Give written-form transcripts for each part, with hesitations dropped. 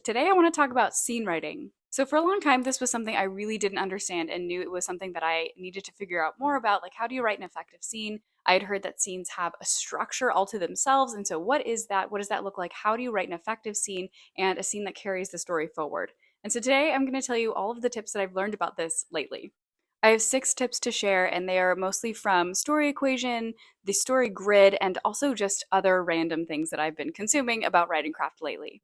Today I want to talk about scene writing. So for a long time, this was something I really didn't understand and knew it was something that I needed to figure out more about. Like, how do you write an effective scene? I had heard that scenes have a structure all to themselves. And so what is that? What does that look like? How do you write an effective scene and a scene that carries the story forward? And so today I'm going to tell you all of the tips that I've learned about this lately. I have 6 tips to share, and they are mostly from Story Equation, the Story Grid, and also just other random things that I've been consuming about writing craft lately.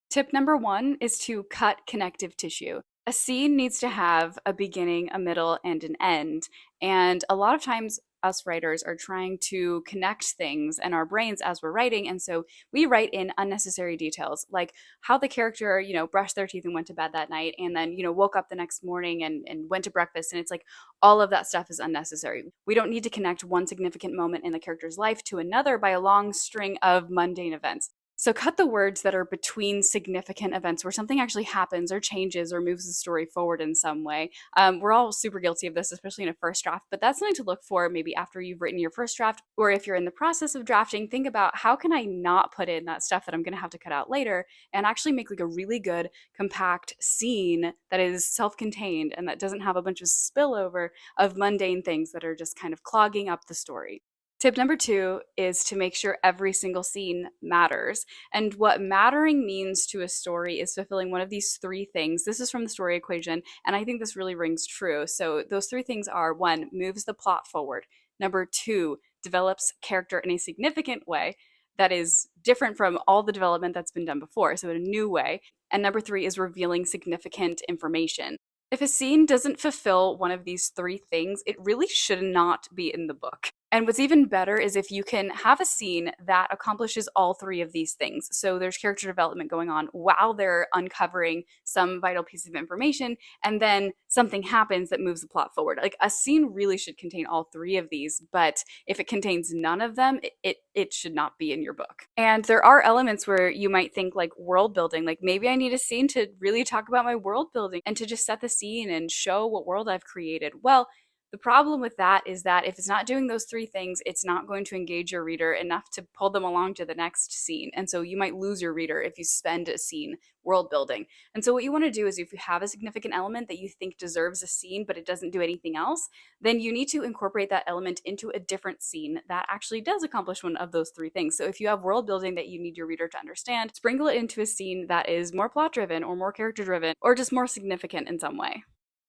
Tip number 1 is to cut connective tissue. A scene needs to have a beginning, a middle, and an end. And a lot of times, us writers are trying to connect things in our brains as we're writing. And so we write in unnecessary details, like how the character, brushed their teeth and went to bed that night, and then, woke up the next morning and went to breakfast. And it's like all of that stuff is unnecessary. We don't need to connect one significant moment in the character's life to another by a long string of mundane events. So cut the words that are between significant events where something actually happens or changes or moves the story forward in some way. We're all super guilty of this, especially in a first draft, but that's something to look for maybe after you've written your first draft, or if you're in the process of drafting, think about how can I not put in that stuff that I'm going to have to cut out later and actually make like a really good compact scene that is self-contained and that doesn't have a bunch of spillover of mundane things that are just kind of clogging up the story. Tip number 2 is to make sure every single scene matters. And what mattering means to a story is fulfilling one of these 3 things. This is from the Story Equation, and I think this really rings true. So those 3 things are: 1, moves the plot forward; number 2, develops character in a significant way that is different from all the development that's been done before, so in a new way; and number 3 is revealing significant information. If a scene doesn't fulfill one of these 3 things, it really should not be in the book. And what's even better is if you can have a scene that accomplishes all 3 of these things. So there's character development going on while they're uncovering some vital piece of information, and then something happens that moves the plot forward. Like, a scene really should contain all 3 of these, but if it contains none of them, it should not be in your book. And there are elements where you might think, like world building, like maybe I need a scene to really talk about my world building and to just set the scene and show what world I've created. Well, the problem with that is that if it's not doing those 3 things, it's not going to engage your reader enough to pull them along to the next scene. And so you might lose your reader if you spend a scene world building. And so what you want to do is, if you have a significant element that you think deserves a scene, but it doesn't do anything else, then you need to incorporate that element into a different scene that actually does accomplish one of those 3 things. So if you have world building that you need your reader to understand, sprinkle it into a scene that is more plot driven or more character driven or just more significant in some way.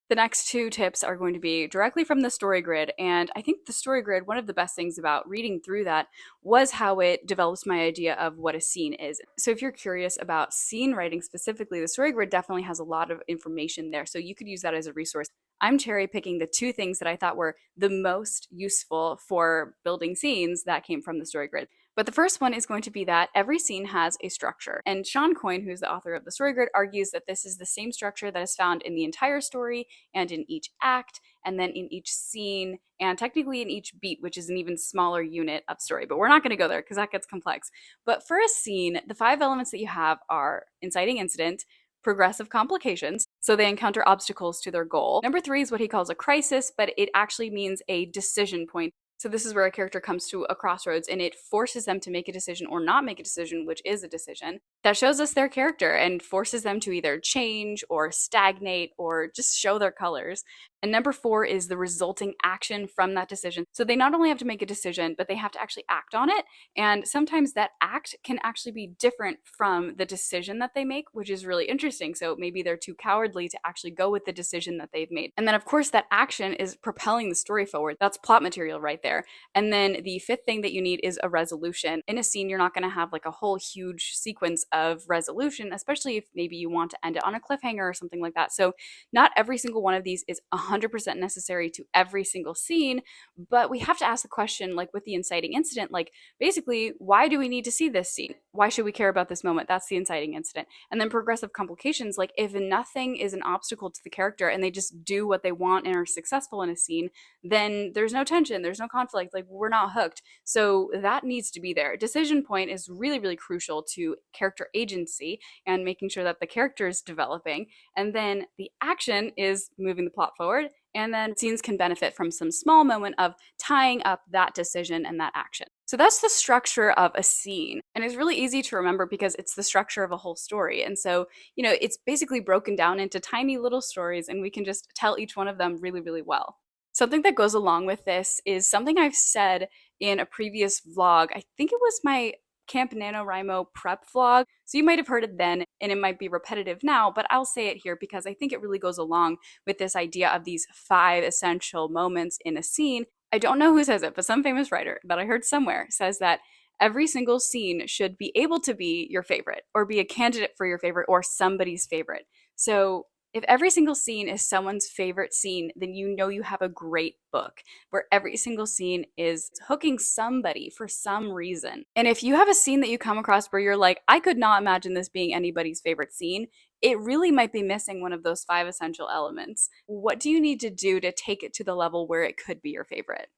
The next 2 tips are going to be directly from the Story Grid, and I think the Story Grid, one of the best things about reading through that was how it develops my idea of what a scene is. So if you're curious about scene writing specifically, the Story Grid definitely has a lot of information there, so you could use that as a resource. I'm cherry picking the 2 things that I thought were the most useful for building scenes that came from the Story Grid. But the first one is going to be that every scene has a structure. And Sean Coyne, who's the author of the Story Grid, argues that this is the same structure that is found in the entire story and in each act, and then in each scene, and technically in each beat, which is an even smaller unit of story. But we're not going to go there because that gets complex. But for a scene, the 5 elements that you have are inciting incident, progressive complications, so they encounter obstacles to their goal. Number 3 is what he calls a crisis, but it actually means a decision point. So this is where a character comes to a crossroads and it forces them to make a decision or not make a decision, which is a decision. That shows us their character and forces them to either change or stagnate or just show their colors. And number 4 is the resulting action from that decision. So they not only have to make a decision, but they have to actually act on it. And sometimes that act can actually be different from the decision that they make, which is really interesting. So maybe they're too cowardly to actually go with the decision that they've made. And then, of course, that action is propelling the story forward. That's plot material right there. And then the 5th thing that you need is a resolution. In a scene, you're not going to have like a whole huge sequence of resolution, especially if maybe you want to end it on a cliffhanger or something like that. So not every single one of these is 100% necessary to every single scene, but we have to ask the question, like with the inciting incident, like basically, why do we need to see this scene? Why should we care about this moment? That's the inciting incident. And then progressive complications, like if nothing is an obstacle to the character and they just do what they want and are successful in a scene, then there's no tension, there's no conflict, like we're not hooked. So that needs to be there. Decision point is really, really crucial to character agency and making sure that the character is developing. And then the action is moving the plot forward. And then scenes can benefit from some small moment of tying up that decision and that action. So that's the structure of a scene. And it's really easy to remember because it's the structure of a whole story. And so, it's basically broken down into tiny little stories, and we can just tell each one of them really, really well. Something that goes along with this is something I've said in a previous vlog. I think it was my Camp NaNoWriMo prep vlog. So you might have heard it then, and it might be repetitive now, but I'll say it here because I think it really goes along with this idea of these 5 essential moments in a scene. I don't know who says it, but some famous writer that I heard somewhere says that every single scene should be able to be your favorite, or be a candidate for your favorite, or somebody's favorite. So if every single scene is someone's favorite scene, then you have a great book where every single scene is hooking somebody for some reason. And if you have a scene that you come across where you're like, I could not imagine this being anybody's favorite scene, it really might be missing one of those 5 essential elements. What do you need to do to take it to the level where it could be your favorite?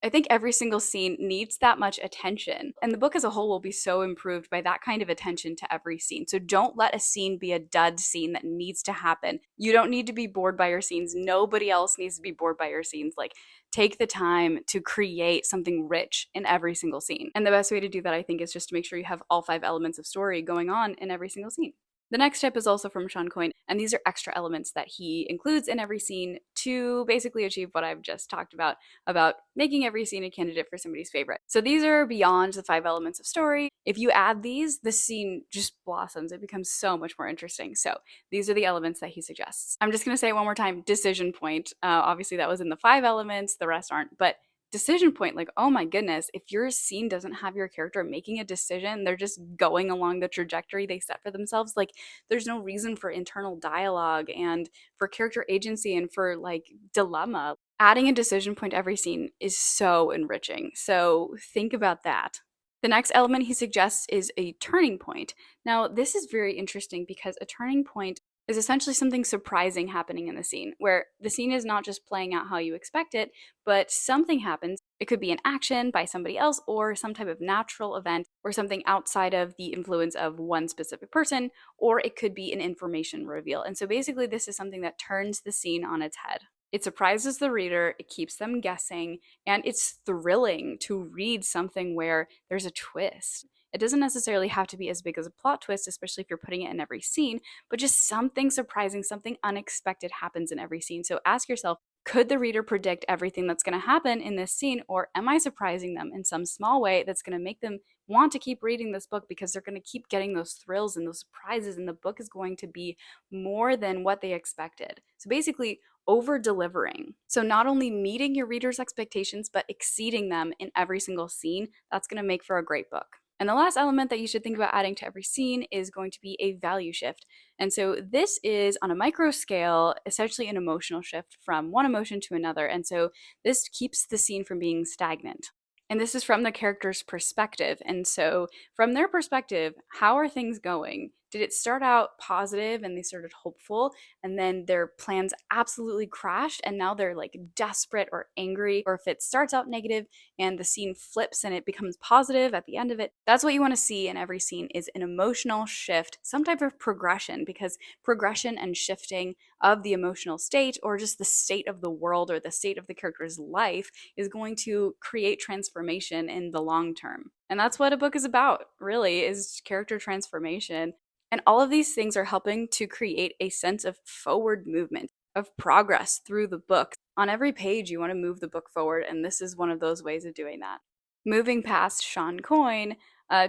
I think every single scene needs that much attention, and the book as a whole will be so improved by that kind of attention to every scene. So don't let a scene be a dud scene that needs to happen. You don't need to be bored by your scenes. Nobody else needs to be bored by your scenes. Like, take the time to create something rich in every single scene. And the best way to do that, I think, is just to make sure you have all 5 elements of story going on in every single scene. The next tip is also from Sean Coyne, and these are extra elements that he includes in every scene to basically achieve what I've just talked about making every scene a candidate for somebody's favorite. So these are beyond the 5 elements of story. If you add these, the scene just blossoms. It becomes so much more interesting. So these are the elements that he suggests. I'm just going to say it one more time, decision point. Obviously that was in the 5 elements, the rest aren't, but decision point, like, oh my goodness, if your scene doesn't have your character making a decision, they're just going along the trajectory they set for themselves, like, there's no reason for internal dialogue and for character agency and for like dilemma. Adding a decision point to every scene is so enriching. So think about that. The next element he suggests is a turning point. Now, this is very interesting because a turning point is essentially something surprising happening in the scene, where the scene is not just playing out how you expect it, but something happens. It could be an action by somebody else, or some type of natural event, or something outside of the influence of one specific person, or it could be an information reveal. And so basically, this is something that turns the scene on its head. It surprises the reader, it keeps them guessing, and it's thrilling to read something where there's a twist. It doesn't necessarily have to be as big as a plot twist, especially if you're putting it in every scene, but just something surprising, something unexpected happens in every scene. So ask yourself, could the reader predict everything that's going to happen in this scene, or am I surprising them in some small way that's going to make them want to keep reading this book because they're going to keep getting those thrills and those surprises, and the book is going to be more than what they expected. So basically, over delivering. So not only meeting your reader's expectations, but exceeding them in every single scene. That's going to make for a great book. And the last element that you should think about adding to every scene is going to be a value shift. And so this is on a micro scale, essentially an emotional shift from one emotion to another. And so this keeps the scene from being stagnant. And this is from the character's perspective. And so from their perspective, how are things going? Did it start out positive and they started hopeful, and then their plans absolutely crashed and now they're like desperate or angry? Or if it starts out negative and the scene flips and it becomes positive at the end of it, that's what you want to see in every scene, is an emotional shift, some type of progression, because progression and shifting of the emotional state, or just the state of the world or the state of the character's life, is going to create transformation in the long term. And that's what a book is about, really, is character transformation. And all of these things are helping to create a sense of forward movement, of progress through the book. On every page, you want to move the book forward, and this is one of those ways of doing that. Moving past Sean Coyne,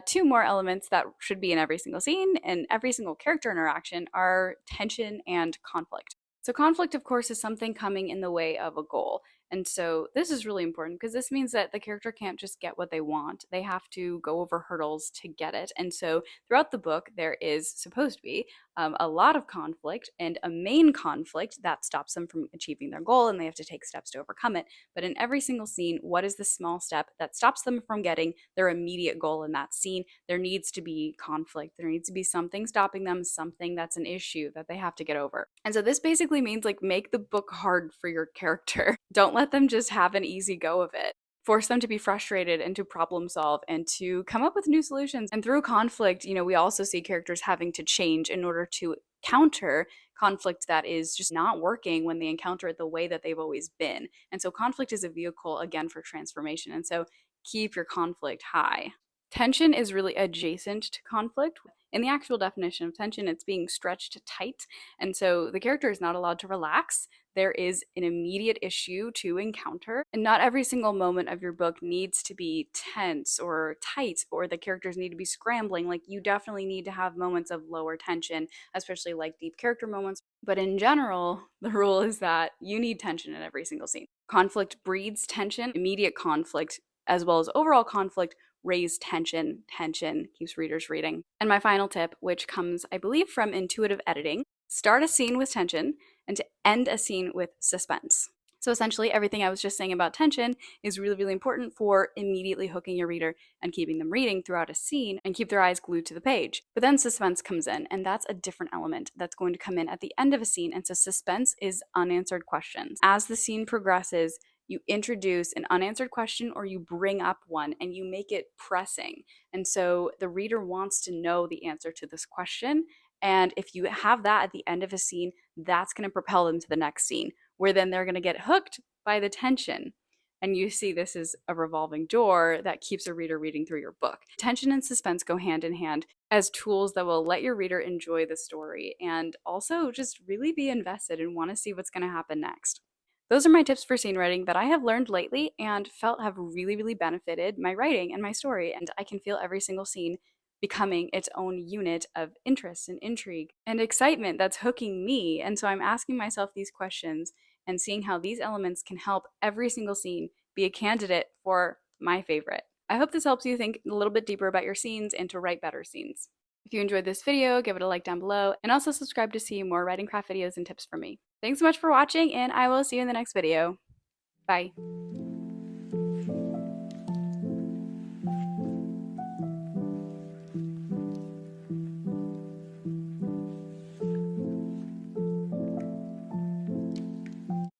2 more elements that should be in every single scene and every single character interaction are tension and conflict. So conflict, of course, is something coming in the way of a goal. And so this is really important because this means that the character can't just get what they want. They have to go over hurdles to get it. And so throughout the book, there is supposed to be a lot of conflict, and a main conflict that stops them from achieving their goal, and they have to take steps to overcome it. But in every single scene, what is the small step that stops them from getting their immediate goal in that scene? There needs to be conflict. There needs to be something stopping them, something that's an issue that they have to get over. And so this basically means, like, make the book hard for your character. Don't let them just have an easy go of it. Force them to be frustrated and to problem solve and to come up with new solutions. And through conflict, we also see characters having to change in order to counter conflict that is just not working when they encounter it the way that they've always been. And so conflict is a vehicle again for transformation. And so keep your conflict high. Tension is really adjacent to conflict. In the actual definition of tension, it's being stretched tight. And so the character is not allowed to relax. There is an immediate issue to encounter. And not every single moment of your book needs to be tense or tight, or the characters need to be scrambling. Like, you definitely need to have moments of lower tension, especially like deep character moments. But in general, the rule is that you need tension in every single scene. Conflict breeds tension, immediate conflict, as well as overall conflict raise tension. Tension keeps readers reading. And my final tip, which comes, I believe, from intuitive editing: start a scene with tension and to end a scene with suspense. So essentially, everything I was just saying about tension is really, really important for immediately hooking your reader and keeping them reading throughout a scene and keep their eyes glued to the page. But then suspense comes in, and that's a different element that's going to come in at the end of a scene. And so suspense is unanswered questions. As the scene progresses, you introduce an unanswered question or you bring up one and you make it pressing. And so the reader wants to know the answer to this question. And if you have that at the end of a scene, that's going to propel them to the next scene, where then they're going to get hooked by the tension. And you see this is a revolving door that keeps a reader reading through your book. Tension and suspense go hand in hand as tools that will let your reader enjoy the story and also just really be invested and want to see what's going to happen next. Those are my tips for scene writing that I have learned lately and felt have really, really benefited my writing and my story. And I can feel every single scene becoming its own unit of interest and intrigue and excitement that's hooking me. And so I'm asking myself these questions and seeing how these elements can help every single scene be a candidate for my favorite. I hope this helps you think a little bit deeper about your scenes and to write better scenes. If you enjoyed this video, give it a like down below, and also subscribe to see more writing craft videos and tips from me. Thanks so much for watching, and I will see you in the next video. Bye.